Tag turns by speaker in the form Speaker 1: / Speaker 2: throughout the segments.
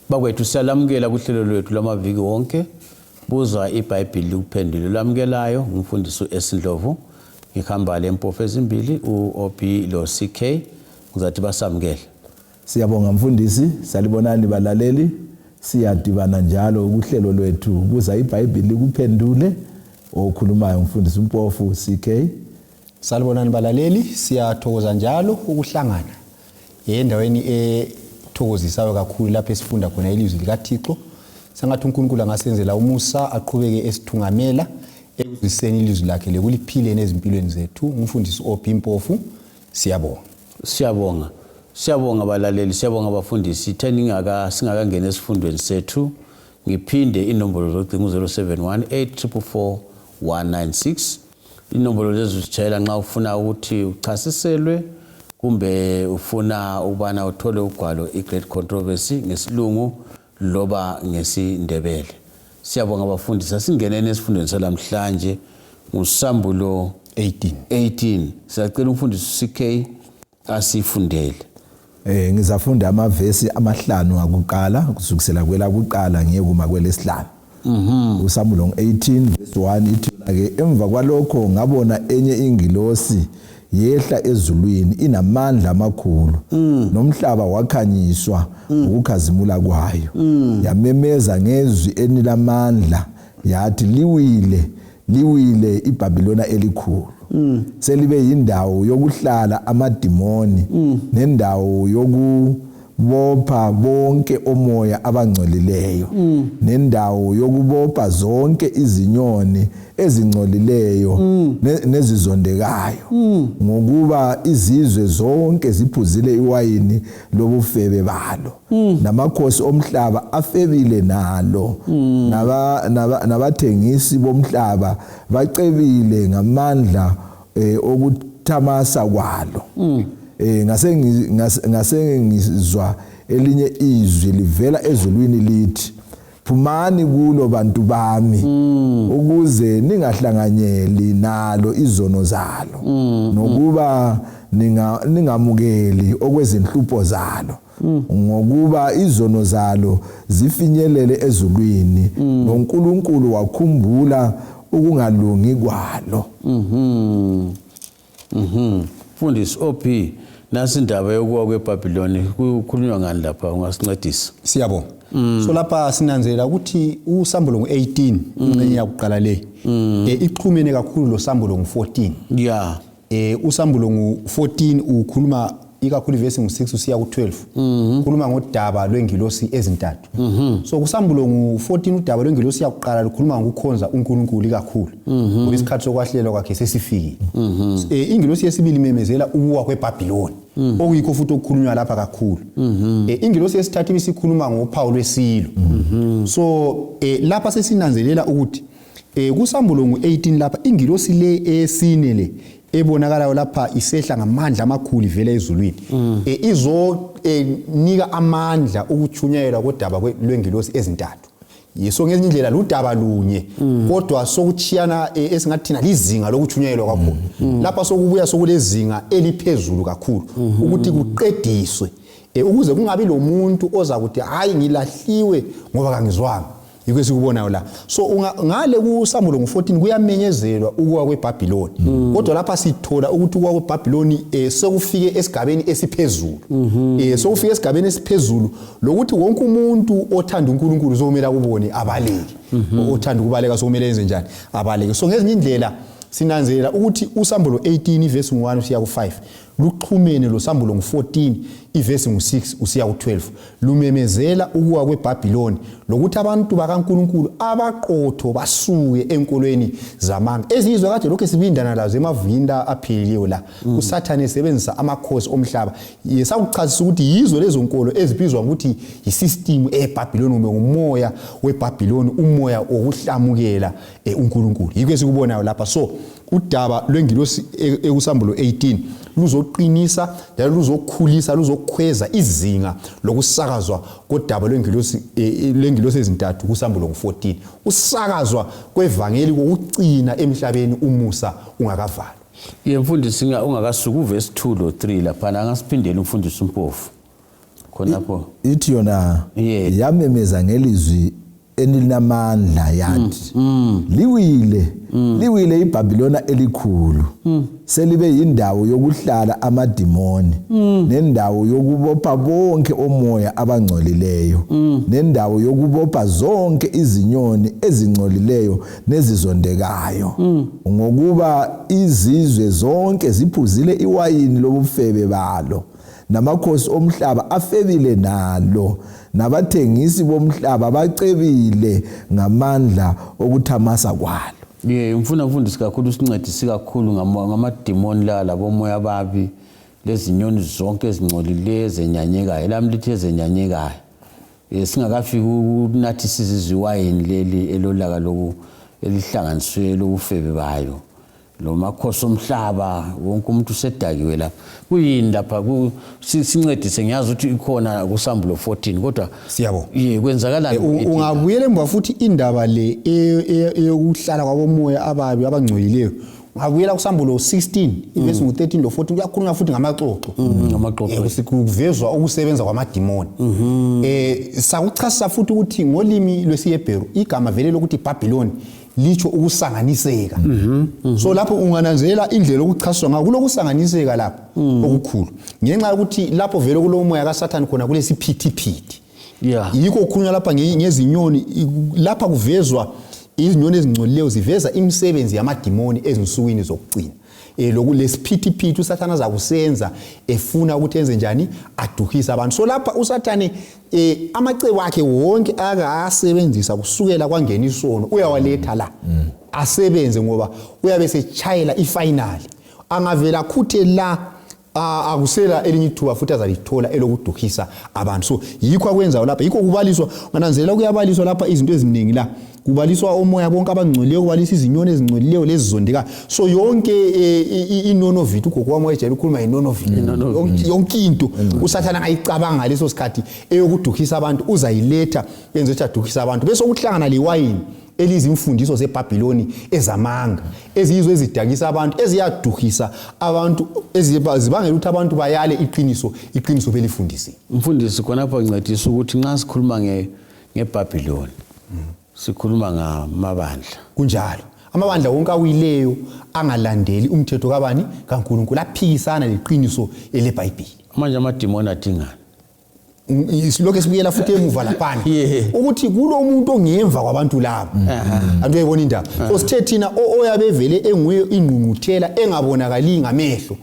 Speaker 1: Bakwethu siyalamukela kuhlelo lwethu lamaviki wonke buza iBhayibheli likuphendule lamukelayo ngumfundisi uEsindlovu ngikhamba leMpofu ezimbili uOP lo CK ngizathi basamukele.
Speaker 2: Siyabonga mfundisi, salibonani balaleli, siyadibana njalo kuhlelo lwethu buza iBhayibheli likuphendule okhulumayo umfundisi uMpofu CK.
Speaker 3: Salibonani balaleli, siyathokoza njalo ukuhlangana endaweni ethokozisayo kakhulu lapho esifunda khona ilizwi likaThixo. Sangathi uNkulunkulu angasenzela umusa aqhubeke esithungamela ekuziseni ilizwi lakhe lekuliphile nezimpilweni zethu. Umfundisi OP Mpofu, siyabonga.
Speaker 1: Siyabonga balaleli, siyabonga abafundisi. Singakangena esifundweni sethu ngiphinde inombolo zocingo 0718444196. Inombolo lezi zitshayela nxa ufuna ukuthi uchasiselwe kumbe ufuna ubana uthole ugwalo iGreat Controversy ngesilungu loba ngesindebele. Siyabonga abafundisi. Asingenene esifundweni salamhlanje nguSambulo 18. Siyacela umfundisi CK asifundele.
Speaker 2: Ngizafunda amavesi amahlanu akuqala kusukisela kwelakuqala ngiyekuma kwelesihlanu. USambulo 18 verse 1 ithi ke emva kwalokho ngabona enye ingilosi yehla ezulwini inamandla amakhulu nomhlaba wakhanyiswa ukukhazimula kwayo yamemeza ngezwi enilamandla yathi liwile iBhabhilona elikhulu selibe yindawo yokuhlala amadimoni nendawo yokubopha bonke omoya abangcolileyo nendawo yokubopha zonke izinyoni ezingcolileyo nezizondekayo ngokuba izizwe zonke ziphuzile iwayini lobufebe balo namakhosi omhlaba afebile nalo nabathengisi bomhlaba bacebile ngamandla okuthamasa kwalo. Ngase elinye izwi livela ezulwini lithi phumani kulo bantu bami ukuze ningahlanganyeli nalo izono zalo nokuba ningamukeli okwezinhlupho zalo ngokuba izono zalo zifinyelele ezulwini noNkulunkulu wakhumbula ukungalungi kwalo.
Speaker 1: Mfundisi OP nasi indaba yokuwa kweBhabhiloni kukhulunywa ngani lapha ungasincedisa?
Speaker 3: Siyabonga. So lapha sinanzelela ukuthi uSambulo 18 ingcenye yakuqala le ixhumene kakhulu lo Sambulo 14.
Speaker 1: Yeah.
Speaker 3: uSambulo 14 ukhuluma ikakhulu verse 6 usiya ku12 ukhuluma ngodaba lwengilosi ezintathu. So kuSambulo 14 udaba lwengilosi yakuqala lukhuluma ngokukhonza uNkulunkulu kakhulu ngoba isikhathi sokwahlelwa kwakhe sesifikile. Ingilosi yesibili imemezela ukuwa kweBhabhiloni okuyikho futhi okukhulunywa lapha kakhulu. Ingilosi yesithathu isikhuluma ngophawu lwesilo. So lapha sesinanzelela ukuthi kuSambulo 18 lapha ingilosi le esine le ebonakalayo lapha isehla ngamandla amakhulu ivela ezulwini nika amandla ukuthunyelwa kodaba lwengilosi ezintathu. Yeso ngezinye indlela ludaba lunye kodwa sokuchiyana esingathina lizinga lokuthunyelwa kwakhona. Lapha sokubuya sokulezinga eliphezulu kakhulu ukuthi kuqediswe ukuze kungabi lo muntu oza kuthi hayi ngilahliwe ngoba kangizwanga. Yikho sikubonayo la. So ngale kuSambulo 14 kuyamenyezelwa ukuwa kweBhabhiloni. Kodwa lapha sithola ukuthi ukuwa kweBhabhiloni sekufike esigabeni esiphezulu. Sekufike esigabeni esiphezulu lokuthi wonke umuntu othanda uNkulunkulu uzomela kubone abaleke. Othanda ukubaleka sokumele enze njani? Abaleke. So ngezinye indlela sinanzelela ukuthi uSambulo 18 verse 1 usiya ku5 luxhumene lo Sambulo 14 iverse 6 usiya ku12 lumemezela ukuwa kweBhabhiloni lokuthi abantu bakaNkulunkulu abaqotho basuke enkolweni zamanga ezizwe kade lokho sibindana lazo emavinda aphiliyo la uSathane esebenzisa amakhosi omhlaba yesakuchazisa ukuthi yizo lezo nkolo ezibizwa ukuthi yisystem eBhabhiloni umoya weBhabhiloni umoya wokuhlamukela uNkulunkulu. Yikho esikubonayo lapha. So udaba lwengilosi ekuSambulo 18 luzoqinisa njalo luzokhulisa luzokhweza izinga lokusakazwa kodaba lwengilosi ezintathu kuSambulo 14. Usakazwa kwevangeli kokucina emhlabeni umusa ungakavalwa.
Speaker 1: Yemfundisi ungakasuka uverse 2 lo 3 lapha angasiphindela umfundisi uMpofu. khonapho
Speaker 2: ithi yona
Speaker 1: Yeah.
Speaker 2: yamemeza ngelizwi elinamandla yathi liwile iBhabhilona elikhulu selibe yindawo yokuhlala amadimoni nendawo yokubopha bonke omoya abangcolileyo nendawo yokubopha zonke izinyoni ezingcolileyo nezizondekayo ngokuba izizwe zonke ziphuzile iwayini lobufebe balo namakhosi omhlaba afebile nalo nabathengisi bomhlaba bacebile ngamandla okuthamasa kwalo.
Speaker 1: ngifuna mfundisi kakhulu sincedise kakhulu ngamadimoni labo moya ababi lezinyoni zonke ezingcolileyo ezenyanyekayo lami lithi ezenyanyekayo singakafiki unathi sizizwayini leli elolaka loku elihlanganiswe lokufebe bayo lo makhosi omhlaba wonke umuntu usedakiwe lapha kuyini lapha sincedise ngiyazi ukuthi ikhona kuSambulo 14 kodwa
Speaker 3: siyabo
Speaker 1: kwenzakala
Speaker 3: ungabuyela emva futhi indaba le eyokuhlala kwabomoya ababi abangcolileyo ungabuyela kuSambulo 16 ivesi ngu13 lo 14 kuyakhulunywa futhi ngamaxoxo sikuvezwa ukusebenza kwamadimoni sakuchasisa futhi ukuthi ngolimi lwesiHebheru igama vele lokuthi Babylon licho ukusanganiseka so lapho ungananzela indlela okuchasiswa ngakho kulokusanganiseka lapho okukhulu ngenxa ukuthi lapho vele kulomoya kaSathane khona kulesiphithiphithi yikho kukhulunywa lapha ngezinyoni lapha kuvezwa izinyoni ezingcolileyo ziveza imisebenzi yamadimoni ezinsukwini zokugcina lokulesiphithiphithi uSathane azakusenza efuna ukuthi enze njani aduhisa abantu so lapha uSathane amacebo akhe wonke akasebenzisa kusukela kwangena isono uyawaletha la asebenze ngoba uyabe sechayela ifinal angavela khuthe la akusela elinye ithuba futhi azalithola elokuduhisa abantu so yikho akwenzayo lapha yikho kubaliswa ngananzelela kuyabaliswa lapha izinto eziningi la kubaliswa omoya bonke abangcolileyo kubalisa izinyoni ezingcolileyo lezizondeka so yonke inonovithi ugogo wami wayejayela ukukhuluma inonovithi yonke into uSathane angayicabanga leso sikhathi eyokuduhisa abantu uzayiletha yenze ukuthi aduhisa abantu bese ukuhlangana liwayini elizimfundiso zeBhabhiloni ezamanga ezizwe ezidakisa abantu eziyaduhisa abantu ezibangela ukuthi abantu bayale iqiniso belifundisi
Speaker 1: mfundisi khonapho ngincedisa ukuthi nxa sikhuluma ngeBhabhiloni sikhuluma ngamabandla
Speaker 3: kunjalo amabandla wonke awileyo angalandeli umthetho kabani kaNkulunkulu aphikisana leqiniso eleBhayibheli
Speaker 1: manje amadimoni adingana
Speaker 3: isilokho esibuyela futhi emuva laphana ukuthi kulomuntu ongemva kwabantu labo antu uyayibona indaba so sithe thina oyabe vele enguye ingqungquthela engabonakali ngamehlo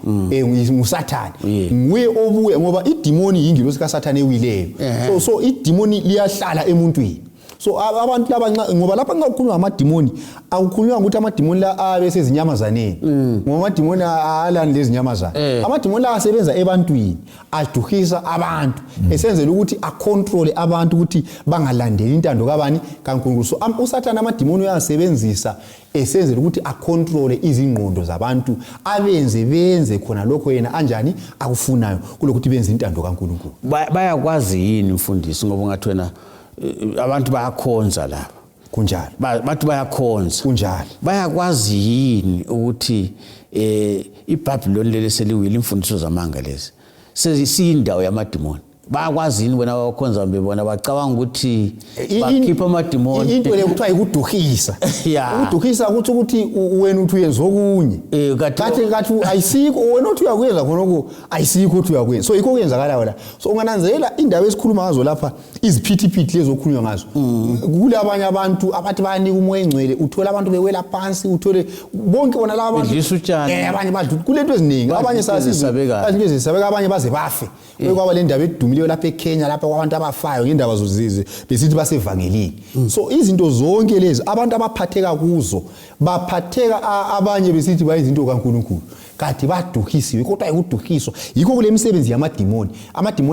Speaker 3: nguSathane nguye obuye ngoba idimoni yingilosi kaSathane ewileyo so idimoni liyahlala emuntwini so abantu laba ngoba lapha nxa kukhulunywa ngamadimoni akukhulunywa ukuthi amadimoni la abe sezinyamazaneni ngoba amadimoni alani lezinyamazana amadimoni la asebenza ebantwini aduhisa abantu esenzela ukuthi acontrol abantu ukuthi bangalandeli intando kabani kaNkulunkulu so uSathane amadimoni uyasebenzisa esenzela ukuthi acontrol izingqondo zabantu benze khona lokho yena anjani akufunayo kulokuthi benze intando kaNkulunkulu
Speaker 1: bayakwazi yini mfundisi ngoba ngathi wena abantu bayakhonza lapha
Speaker 3: kunjalo
Speaker 1: bathi bayakhonza
Speaker 3: kunjalo
Speaker 1: bayakwazi yini ukuthi iBhabhiloni leli seliwile imfundiso zamanga lezi sesiyindawo yamadimoni bayakwazi yini wena abakhonza bebona bacabanga ukuthi bakhipha amadimoni
Speaker 3: into le kuthiwa ikuduhisa ukuduhisa ukuthi wena uthi uyenza okunye kathi ayisikho wena uthi uyakwenza khonoko ayisikho uthi uyakwenza so yikho kwenzakala la so ungananzela indaba esikhuluma ngazo lapha iziphithiphithi lezo okukhulunywa ngazo kule abanye abantu abathi bayanika umoya engcwele uthola abantu bewela phansi uthole bonke bona laba abantu abanye badlu kulento eziningi abanye sasizabeka abanye baze bafe kwaba le ndaba edumileyo lapha eKenya lapha kwabantu abafayo ngendaba zozize besithi basevangelini so izinto zonke lezi abantu abaphatheka kuzo baphatheka abanye besithi bayizinto kaNkulunkulu kade baduhisiwe kodwa ayikuduhiswa yikho kule misebenzi yamadimoni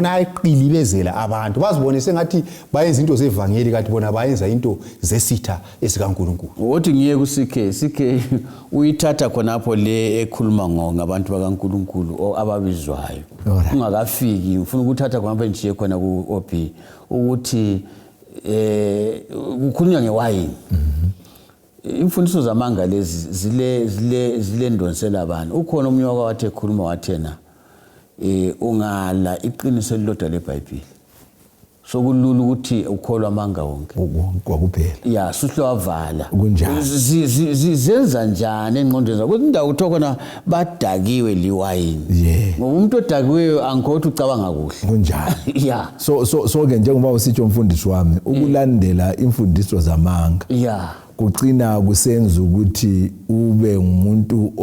Speaker 3: ayayiqilibezela abantu bazibone sengathi bayenza into zevangeli kade bona bayenza into zesitha esikaNkulunkulu
Speaker 1: wothi ngiye kuSike uyithatha khonapho le ekhuluma ngabantu bakaNkulunkulu ababizwayo ungakafiki ufuna ukuthatha khonapho nje khona kuOB ukuthi kukhulunywa ngewayini imfundiso zamanga lezi zile ndonsela abantu ukhona umnyoka wathi ekhuluma wathena ungala iqiniso elilodwa leBhayibheli sokulula ukuthi ukholwa amanga wonke
Speaker 2: kwakuphela
Speaker 1: ya suhle wavala
Speaker 2: kunjalo
Speaker 1: zenza njani engqondweni zakho indawo kuthiwa khona badakiwe liwayini ngoba umuntu odakiweyo angikhothi ucabanga kuhle
Speaker 2: kunjalo
Speaker 1: ya
Speaker 2: so ke njengoba usitsho umfundisi wami ukulandela imfundiso zamanga
Speaker 1: ya
Speaker 2: kucina kusenza ukuthi ube umuntu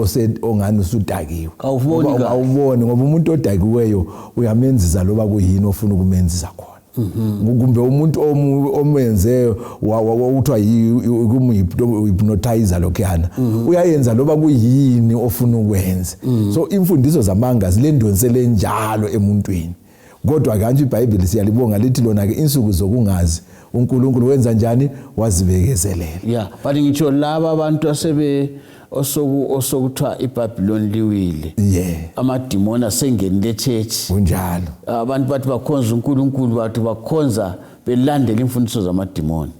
Speaker 2: ongani usudakiwe awuboni ngoba umuntu odakiweyo uyamenzisa loba kuyini ofuna ukumenzisa khona kumbe umuntu omenze uthiwa hypnotizer lokhuyana uyayenza loba kuyini ofuna ukwenza so imfundiso zamanga zilendonsele njalo emuntwini kodwa kanje iBhayibheli siyalibonga lithi lona ke insuku zokungazi uNkulunkulu wenza njani wazibekezelela
Speaker 1: yeah but ngitsho laba abantu osokuthiwa iBabylon liwile amadimoni asengenile church
Speaker 2: kunjalo
Speaker 1: abantu bathi bakhonza uNkulunkulu bathi bakhonza belandela imfundiso zamadimoni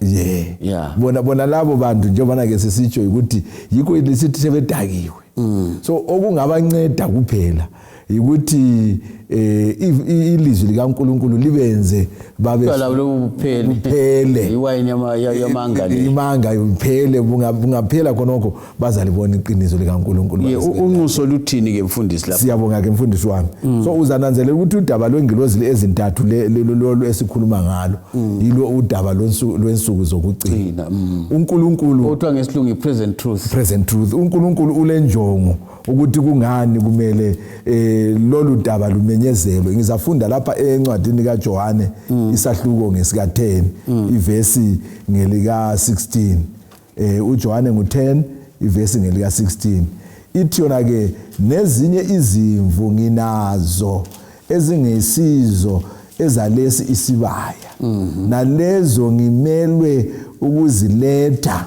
Speaker 2: bona labo bantu njengoba ke sisitsho ukuthi yikho lisithi sebedakiwe so okungabanceda kuphela ukuthi ilizwi likaNkulunkulu libenze babe
Speaker 1: kuphele iwayini yamanga le
Speaker 2: imanga iphele bungaphela khonokho bazalibona iqiniso likaNkulunkulu
Speaker 1: unquso luthini ke mfundisi lapha
Speaker 2: siyabonga ke mfundisi wami so uzananzelela ukuthi udaba lwengilozi ezintathu lelo esikhuluma ngalo yilo udaba lwensuku zokugcina uNkulunkulu
Speaker 1: kodwa ngesilungu ipresent truth
Speaker 2: uNkulunkulu ulenjongo ukuthi kungani kumele lolu daba lumenyezelwe ngizafunda lapha encwadini kaJohane isahluko ngesika 10 ivesi ngelika 16 uJohane ngu10 ivesi ngelika 16 ithi yona ke nezinye izimvu nginazo ezingesizo ezalesi isibaya nalezo ngimelwe ukuziletha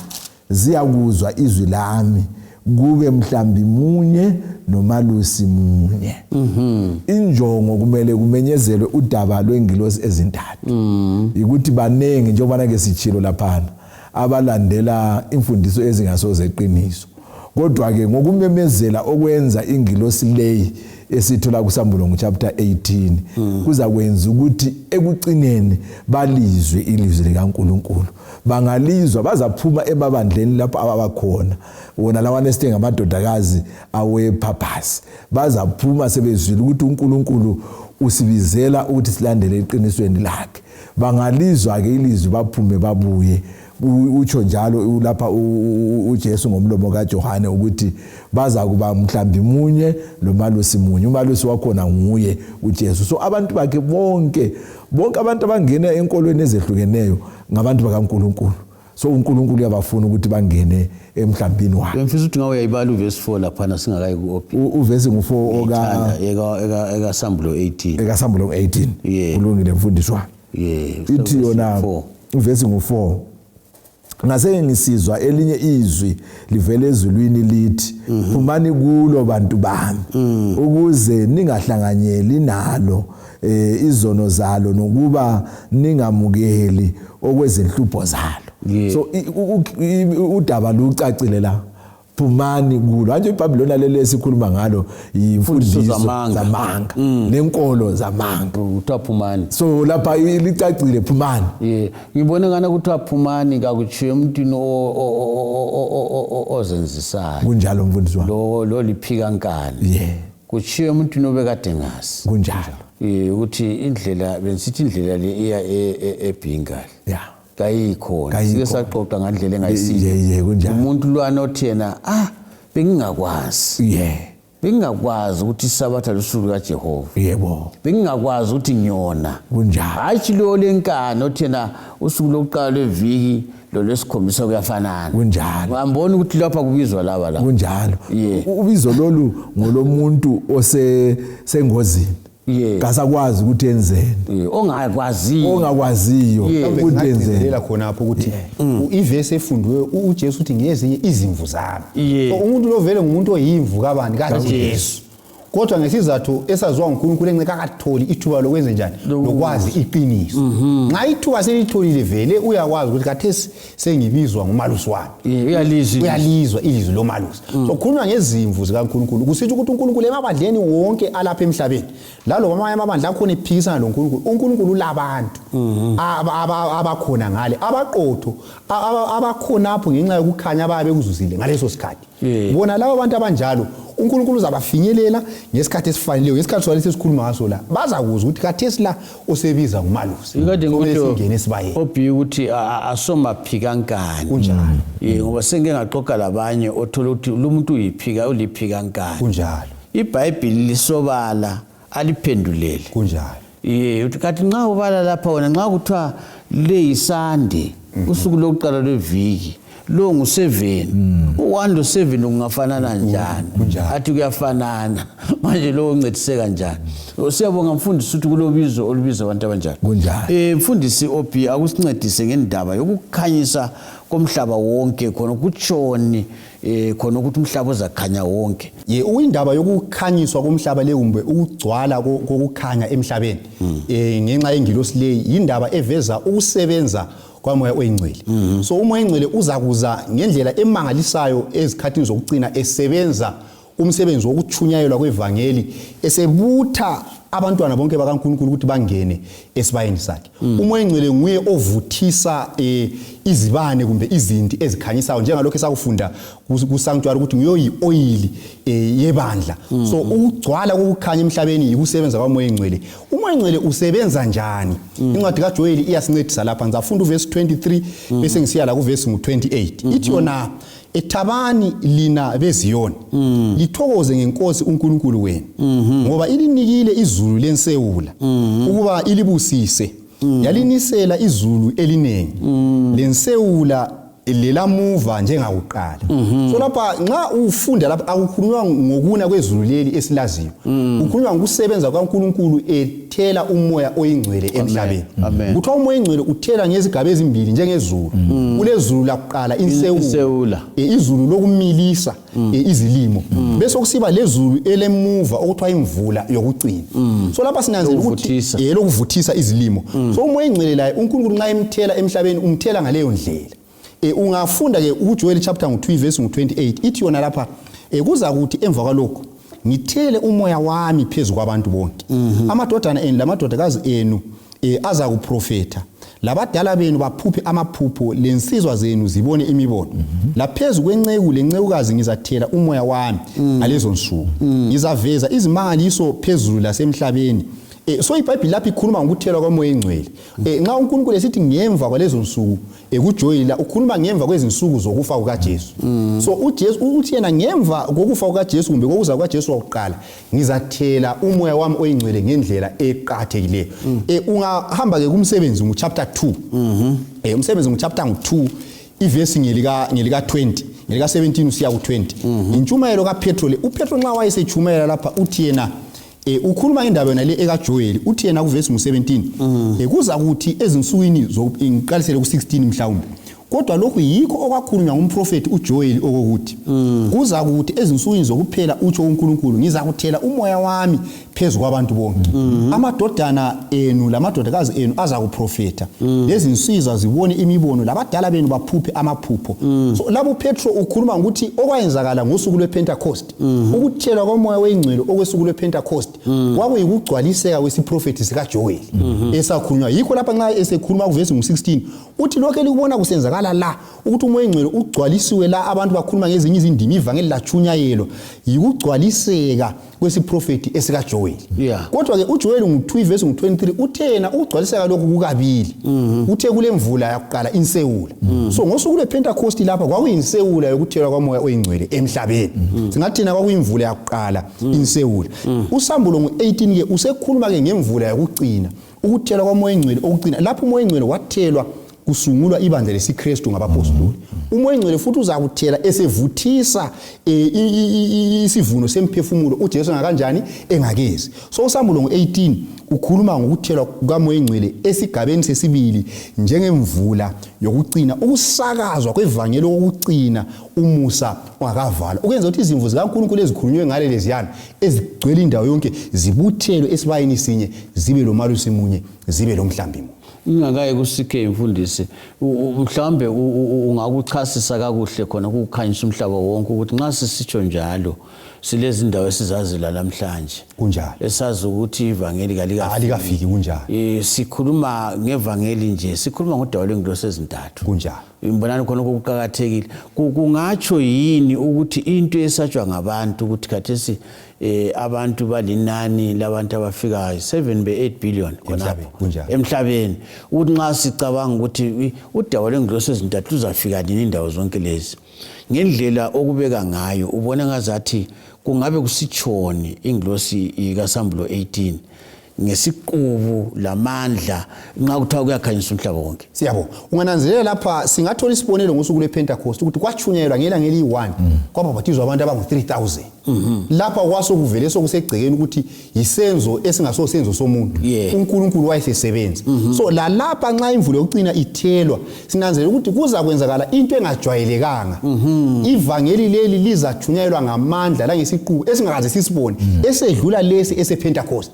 Speaker 2: ziyakuzwa izwi lami kube mhlambi munye nomalusi munye injongo kumele kumenyezelwe udaba lwengilosi ezintathu ukuthi banengi njengoba ke sichilo laphana abalandela imfundiso ezingasoze eqiniso kodwa ke ngokumemezela okwenza ingilosi leyi esithola kuSambulungu chapter 18 kuza kwenza ukuthi ekucineni balizwe ilizwi likaNkulunkulu bangalizwa bazaphuma emabandleni lapho ababakhona wona lawana esithenga amadodakazi awepurpose bazaphuma sebezwile ukuthi uNkulunkulu usibizela ukuthi silandele iqinisweni lakhe bangalizwa ke ilizwi baphume babuye utsho njalo lapha uJesu ngomlomo kaJohane ukuthi baza kuba mhlambi munye lomalusi munye umalusi wakhona nguye uJesu so abantu bakhe bonke abantu abangena enkolweni ezehlukeneyo ngabantu bakaNkulunkulu so uNkulunkulu uyabafuna ukuthi bangene emhlambini wakhe
Speaker 1: ngifisa ukuthi ngawe uyayibala uverse 4 lapha singakayi kuOP
Speaker 2: uverse ngu4
Speaker 1: eka Sambulo 18
Speaker 2: eka Sambulo 18 kulungile mfundisi wami ithi yona uverse ngu4 ngase ngisizwa elinye izwi livele ezulwini lithi phumani kulo bantu bami ukuze ningahlanganyeli nalo izono zalo nokuba ningamukeli okwezenhlupho zalo so udaba lucacile la phumani kulo manje iBhabhiloni leli esikhuluma ngalo imfundiso zamanga nenkolo zamanga
Speaker 1: uthaphumani
Speaker 2: so lapha licacile phumani
Speaker 1: ngibone ngana kuthiwa phumani kakuchiye umntini ozenzisayo
Speaker 2: kunjalo mfundisi wami
Speaker 1: lo liphika nkani kuchiye umntini obekade ngasi
Speaker 2: kunjalo
Speaker 1: ukuthi indlela benisithi indlela le iya eBhingali kayikhona sike saqoqa ngandlela engayisiyo umuntu lwana othi yena bengingakwazi bengingakwazi ukuthi isabatha lusuku kaJehova bengingakwazi ukuthi ngiyona
Speaker 2: kunjalo
Speaker 1: hayi lo lenkani othi yena usuku lokuqala leviki lo lesikhombisa kuyafanana
Speaker 2: kunjalo
Speaker 1: ngambona ukuthi lapha kubizwa laba la
Speaker 2: kunjalo ubizo lolu ngolomuntu osengozini kasakwazi ukuthi enzeni ongakwaziyo
Speaker 3: ukuthi enzelela khona lapho ukuthi ivesi efundwe uJesu uthi ngezinye izimvu zami so umuntu lovele ngumuntu oyimvu kabani kaJesu kodwa ngesizathu esaziwa nguNkulunkulu enceka akatholi ithuba lokwenza njani lokwazi iqiniso nxa ithuba selitholile vele uyakwazi ukuthi kathesi sengibizwa ngumalusi wami uyalizwa ilizwi lomalusi so kukhulunywa ngezimvu zikaNkulunkulu kusithi ukuthi uNkulunkulu emabandleni wonke alapha emhlabeni lalo kwamanye amabandla akhona ephikisana loNkulunkulu uNkulunkulu ulabantu abakhona ngale abaqotho abakhonapho ngenxa yokukhanya ababe kuzuzile ngaleso sikhathi bona labo abantu abanjalo uNkulunkulu uzabafinyelela ngesikhathi esifaneleyo ngesikhathi sokuthi sikhuluma ngaso la bazakuzwa ukuthi kathesi la osebiza ngumalusi
Speaker 1: ikade
Speaker 3: ngingene sibayeni
Speaker 1: obhi ukuthi asomaphika kankani
Speaker 3: kunjalo
Speaker 1: ngoba sengeke ngaxoxa labanye othola ukuthi lo muntu uyiphika uliphika kankani
Speaker 3: kunjalo
Speaker 1: iBhayibheli lisobala aliphendulele
Speaker 3: kunjalo
Speaker 1: uthi kathi nxa ubala lapha wona nxa kuthiwa leYisande usuku lokuqala lweviki lo ngu7 u1 lo7 ungafanana njani athi kuyafanana manje lo uncedise kanjani siyabonga mfundisi ukuthi kulobizo olubiza abantu abanjani
Speaker 2: kunjani
Speaker 1: mfundisi OP akusincedise ngendaba yokukhanyisa komhlaba wonke khona kutshoni khona ukuthi umhlaba uzakhanya wonke
Speaker 3: uyindaba yokukhanyiswa komhlaba le kumbe ukugcwala kokukhanya emhlabeni ngenxa yengilosi leyi indaba eveza ukusebenza kwamoya oyingcwele so umoya oyingcwele uzakuza ngendlela emangalisayo ezikhathini zokucina esebenza umsebenzi wokuthunyayelwa kwevangeli esebutha abantwana bonke bakaNkulunkulu ukuthi bangene esibayeni sakhe umoya oyingcwele nguye ovuthisa izibane kumbe izinti ezikhanyisayo njengalokho esakufunda kusanctuary ukuthi nguye oil yebandla so ukugcwala kokukhanya emhlabeni yikusebenza kwamoya oyingcwele umoya oyingcwele usebenza njani incwadi kaJoel iyasincedisa lapha ngizafunda uverse 23 bese ngisiya la kuverse ngu28 ithi yona ethabani lina beZiyoni lithokoze ngenkosi uNkulunkulu wenu ngoba ilinikile izulu lensewula ukuba ilibusise yalinisela izulu elinengi lensewula lelamuva njengakuqala so lapha nxa ufunda lapha akukhulunywa ngokuna kwezulu leli esilaziyo kukhulunywa ngokusebenza kwaNkulunkulu ethela umoya oyingcwele emhlabeni kuthiwa umoya oyingcwele uthela ngezigaba ezimbili njengezulu kulezulu lakuqala insewula izulu lokumilisa izilimo bese kusiba lezulu elemuva okuthiwa imvula yokucina so lapha sinanzela ukuthi lokuvuthisa izilimo so umoya oyingcwele laye uNkulunkulu nxa emthela emhlabeni umthela ngaleyo ndlela ungafunda ke uJoel chapter 2 verse 28 ithi yona lapha kuza kuthi emva kwalokho ngithele umoya wami phezulu kwabantu bonke amadodana enu lamadodakazi enu aza kuprofeta labadala benu baphuphe amaphupho lensizwa zenu zibone imibono laphezulu kwenceku lencekukazi ngizathela umoya wami ngalezo nsuku ngizaveza izimangaliso phezulu lasemhlabeni so iBhayibheli lapha ikhuluma ngokuthelwa kwamoya oyingcwele nxa uNkulunkulu esithi ngemva kwalezo nsuku kuJoel la ukhuluma ngemva kwezinsuku zokufa kukaJesu so uJesu uthi yena ngemva kokufa kukaJesu kumbe kokuza kukaJesu wokuqala ngizathela umoya wami oyingcwele ngendlela eqhathekileyo ungahamba ke kumsebenzi mu chapter 2 umsebenzi mu chapter 2 iverse ngelika 20 ngelika 17 usiya ku20 intshumayelo kaPetro le uPetro nxa wayesechumayela lapha uthi yena ukhuluma indaba yona le ekaJoel uthi yena kuverse 17 kuza kuthi ezinsukwini ngiqalisele ku16 mhlawumbe kodwa lokhu yikho okwakhulunywa ngumprofeti uJoel okokuthi kuza kuthi ezinsukwini zokuphela utsho uNkulunkulu ngizakuthela umoya wami phezulu kwabantu bonke amadodana enu lamadodakazi enu aza kuprofeta lezi nsizwa zibone imibono labadala benu baphuphe amaphupho so labo Petro ukhuluma ukuthi okwayenzakala ngosuku lwePentecost ukuthelwa komoya oyingcwele okwesuku lwePentecost kwakuyikugcwaliseka kwesiprofeti sikaJoel esakhulunywa yikho lapha nxa esekhuluma kuverse 16 uthi lokho elikubona kusenzakala la ukuthi umoya oyingcwele ugcwalisiwe la abantu bakhuluma ngezinye izindimi ivangeli lachunyayelo yikugcwaliseka kwesiprofeti esikaJoel kodwa ke uJoel ngu2 verse 23 uthena ukugcwaliseka lokhu kukabili uthe kule mvula yakuqala insewula so ngosuku lePentecost lapha kwakuyinsewula yokuthelwa kwamoya oyingcwele emhlabeni singathina kwakuyimvula yakuqala insewula usambulo ngo18 ke usekhuluma ke ngemvula yokucina ukuthelwa kwamoya oyingcwele okucina lapho umoya oyingcwele wathelwa kusungulwa ibandla lesiKristu ngabapostoli umoya engcwele futhi uzakuthela esevuthisa isivuno semphefumulo uJesu ngakanjani engakezi. So uSambulo ngo-18 ukhuluma ngokuthelwa kukamoya engcwele esigabeni sesibili njengemvula yokucina, ukusakazwa kwevangeli lokucina umusa ongakavalwa, ukwenza ukuthi izimvu zikaNkulunkulu ezikhulunywe ngale leziyana ezigcwele indawo yonke zibuthelwe esibayeni sinye, zibe lomalusi munye, zibe lomhlambi munye.
Speaker 1: Ingakaye ku-CK mfundisi, mhlawumbe ungakuchasisa kakuhle khona ukukhanyisa umhlaba wonke ukuthi nxa sisitsho njalo silezi ndawo esizazila namhlanje
Speaker 3: kunjalo
Speaker 1: esazi ukuthi ivangeli
Speaker 3: alikafiki kunjalo.
Speaker 1: Sikhuluma ngevangeli nje, sikhuluma ngodaba lwengilosi ezintathu
Speaker 3: kunjalo.
Speaker 1: Imbonani khona okuqhakathekile kungatsho yini ukuthi into esatshwa ngabantu ukuthi khathesi abantu balinani labantu abafika 7-8 billion khonapho emhlabeni, ukuthi nxa sicabanga ukuthi udaba lwengilosi ezintathu luzafika nini indawo zonke lezi ngendlela okubeka ngayo, ubona ngazathi kungabe kusitshoni ingilosi kaSambulo 18 ngesiqubu lamandla nxa kuthiwa kuyakhanyisa umhlaba wonke.
Speaker 3: Siyabo, ungananzelela lapha singathola isibonelo ngosuku lwePentecost ukuthi kwachunyelwa ngelanga eli-1 kwabaphathizwa abantu abangu-3000. Lapha kwasokuvele sokusegcekeni ukuthi yisenzo esingasosenzo somuntu, uNkulunkulu wayesesebenza. So lalapha nxa imvula yokucina ithelwa sinanzelela ukuthi kuza kwenzakala into engajwayelekanga. Ivangeli leli lizachunyelwa ngamandla langesiqubu esingakaze sisibone esedlula lesi esePentecost.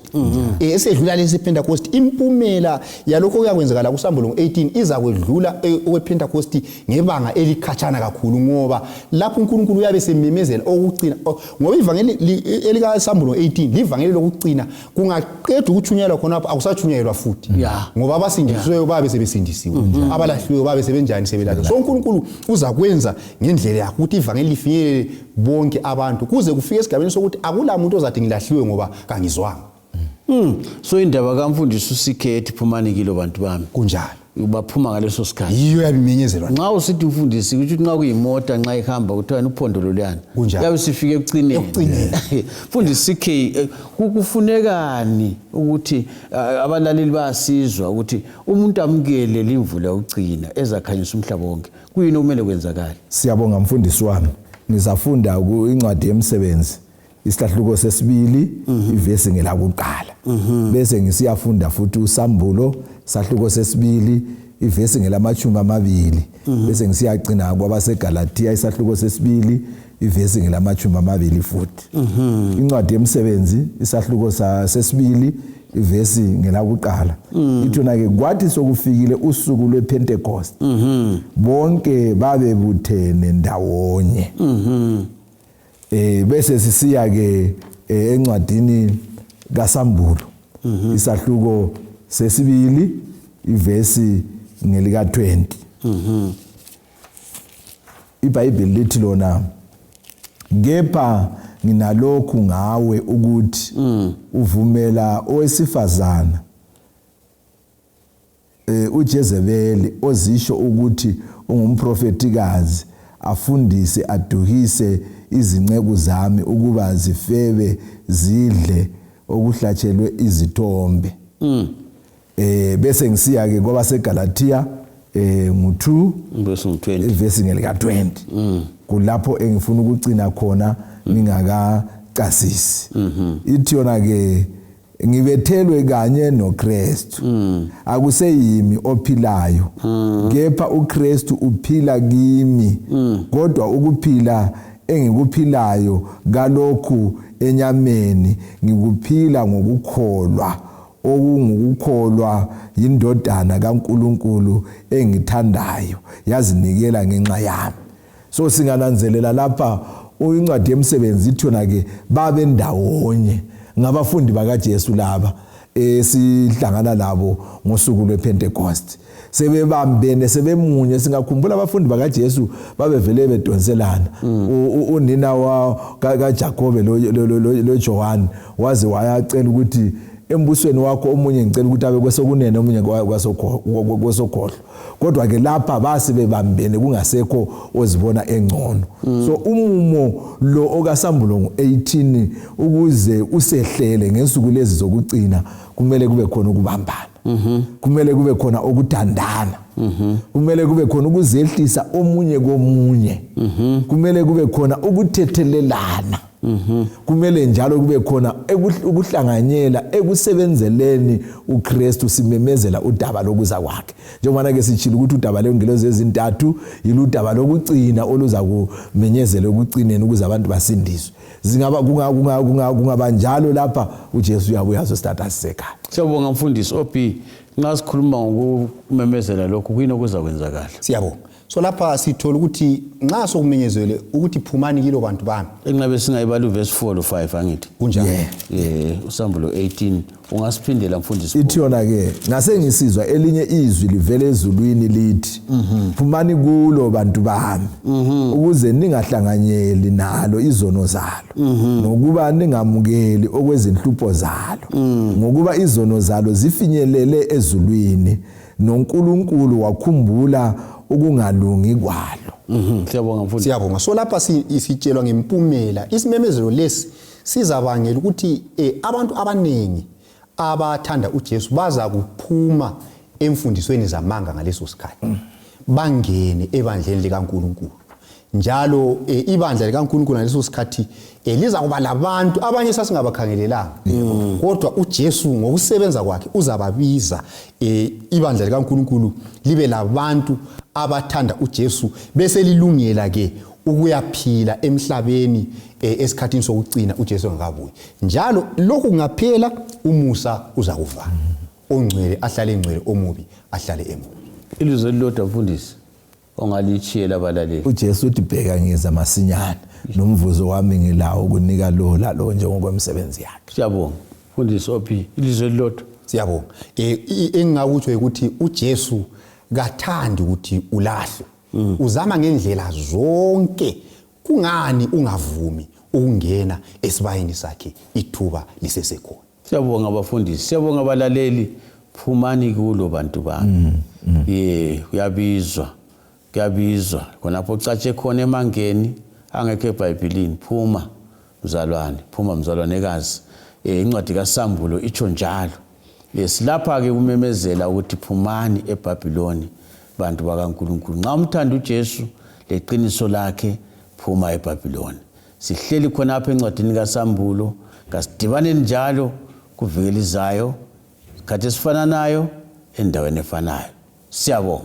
Speaker 3: Esedlula lesi Pentecost, impumela yalokho kuyakwenzakala kuSambulo ngo-18 izakwedlula kwePentecost ngebanga elikhatshana kakhulu, ngoba lapho uNkulunkulu uyabe sememezela okucina, ngoba ivangeli elikaSambulo ngo-18 livangeli lokucina kungaqedwa ukuchunyelwa khonapho akusachunyelwa futhi, ngoba abasindisiweyo babe sebesindisiwe, abalahliweyo babe sebenjani sebelahliwe. So uNkulunkulu uzakwenza ngendlela yakhe ukuthi ivangeli lifinyelele bonke abantu kuze kufike esigabeni sokuthi akula muntu ozathi ngilahliwe ngoba kangizwanga.
Speaker 1: So indaba kaMfundisi uCK ethi phumani kilo bantu bami
Speaker 3: kunjalo
Speaker 1: baphuma ngaleso sikhathi
Speaker 3: yiyo yabimenyezelwa.
Speaker 1: Nxa usithi mfundisi ukuthi nxa kuyimota nxa ihamba kuthiwa uphondo loluyana yabe sifike ekucineni. Mfundisi CK kufunekani ukuthi abalaleli bayasizwa ukuthi umuntu amukele limvula yokucina ezakhanyisa umhlaba wonke, kuyini okumele kwenzakala?
Speaker 2: Siyabonga mfundisi wami, ngizafunda incwadi yemisebenzi isihluko sesibili ivesi ngelakuqala, bese ngisiyafunda futhi uSambulo sahluko sesibili ivesi ngelamachumi 20, bese ngisiyagcina kwabaseGalatia isahluko sesibili ivesi ngelamachumi 20 futhi. Incwadi yemisebenzi isahluko sesibili ivesi ngelakuqala ithona ke kwathi sokufikile usuku lwePentecost bonke babebuthene ndawonye. Bese sisiya ke encwadini kaSambulo isahluko sesibili ivesi ngelika 20. iBhayibheli lithi lona, kepha nginalokhu ngawe ukuthi uvumela owesifazana uJezebeli ozisho ukuthi ungumprofetikazi afundise aduhise izinceku zami ukuba zifebe zidle okuhlatshelwe izithombe. Bese ngisiya ke ngoba seGalatia ngo-2 ivesi ngelika 20. Kulapho engifuna ukucina khona ningakacasisi. Ithi yona ke ngibethelwe kanye noKristu, akuseyimi ophilayo, kepha uKristu uphila kimi, kodwa ukuphila engikuphilayo kalokhu enyameni ngikuphila ngokukholwa okungukukholwa yindodana kaNkulunkulu engithandayo yazinikela ngenxa yami. So singananzelela lapha incwadi yemisebenzi ithona ke babe ndawonye ngabafundi bakaJesu laba esihlangana labo ngosuku lwePentecost, sebebambene sebemunye. Singakhumbula abafundi bakaJesu babevele bedonselana, unina kaJakobe lo John waze wayacela ukuthi embusweni wakho omunye ngicela ukuthi abe kwesokunene omunye kwesokhohlo, kodwa ke lapha base bebambene kungasekho ozibona engcono. So umumo lo okaSambulo ngo-18 ukuze usehlele ngensuku lezi zokucina kumele kube khona ukubambana. kumele kube khona ukuthandana kumele kube khona ukuzehlisa omunye komunye kumele kube khona ukuthethelelana kumele njalo kube khona ukuhlanganyela ekusebenzeleni uKristu simemezela udaba lokuza kwakhe njengoba ke sitshila ukuthi udaba lengilozi ezintathu yiludaba lokugcina oluza kumenyezela ukugcineni ukuze abantu basindiswe kungaba njalo lapha uJesu uyabuya status sekhaya.
Speaker 1: Siyabonga mfundisi OP nxa sikhuluma ngokumemezela lokho kuyini okuzakwenzakala.
Speaker 3: Siyabonga. So lapha sithola ukuthi nxa sokumenyezele ukuthi phumani kilo bantu bami.
Speaker 1: Engabe singayibala uverse 4 lo 5 angithi.
Speaker 3: Kunjani?
Speaker 1: Usambulo 18 ungasiphindela mfundisi.
Speaker 2: Ithona ke ngasengisizwa elinye izwi livele ezulwini lithi phumani kulo bantu bami ukuze ningahlanganyeli nalo izono zalo nokuba ningamukeli okwezinhlupho zalo ngokuba izono zalo zifinyelele ezulwini noNkulunkulu wakhumbula ukungalungi kwalo.
Speaker 1: Siyabonga mfundisi.
Speaker 3: Siyabonga. So lapha sitshelwa ngempumela isimemezelo lesi sizabangela ukuthi abantu abanengi abathanda uJesu baza kuphuma emfundisweni zamanga ngaleso sikhathi bangene ebandleni likaNkulunkulu njalo ibandla likaNkulunkulu ngaleso sikhathi liza kuba labantu abanye sasingabakhangelelanga kodwa uJesu ngokusebenza kwakhe uzababiza ibandla likaNkulunkulu libe labantu abathanda uJesu bese lilungela ke ukuyaphila emhlabeni esikhathini sokugcina uJesu engakabuyi njalo lokhu kungaphela umusa uzakuvala ongcwele ahlale engcwele omubi ahlale emubi.
Speaker 1: Ilizwe elilodwa mfundisi ongalichiyela abalaleli.
Speaker 2: uJesu uthi bheka ngiza masinyane nomvuzo wami ngilawo ukunika lo lalo njengokwemsebenzi yakhe.
Speaker 1: Siyabonga mfundisi OP ilizwe elilodwa.
Speaker 3: Siyabonga. Engingakutsho ukuthi uJesu kathandi ukuthi ulahle uzama ngendlela zonke kungani ungavumi ukungena esibayeni sakhe ithuba lisesekhona.
Speaker 1: Siyabonga abafundisi siyabonga abalaleli phumani kulo bantu bami kuyabizwa khonapho catshe khona emangeni angekho eBhayibhelini phuma mzalwanekazi incwadi kaSambulo itsho njalo silapha ke kumemezela ukuthi phumani eBhabhiloni bantu bakaNkulunkulu nxa umthanda uJesu leqiniso lakhe phuma eBhabhiloni sihleli khonapho encwadini kaSambulo kasidibane njalo kuvikelizayo khathi sifananayo endaweni efanayo. Siyabonga.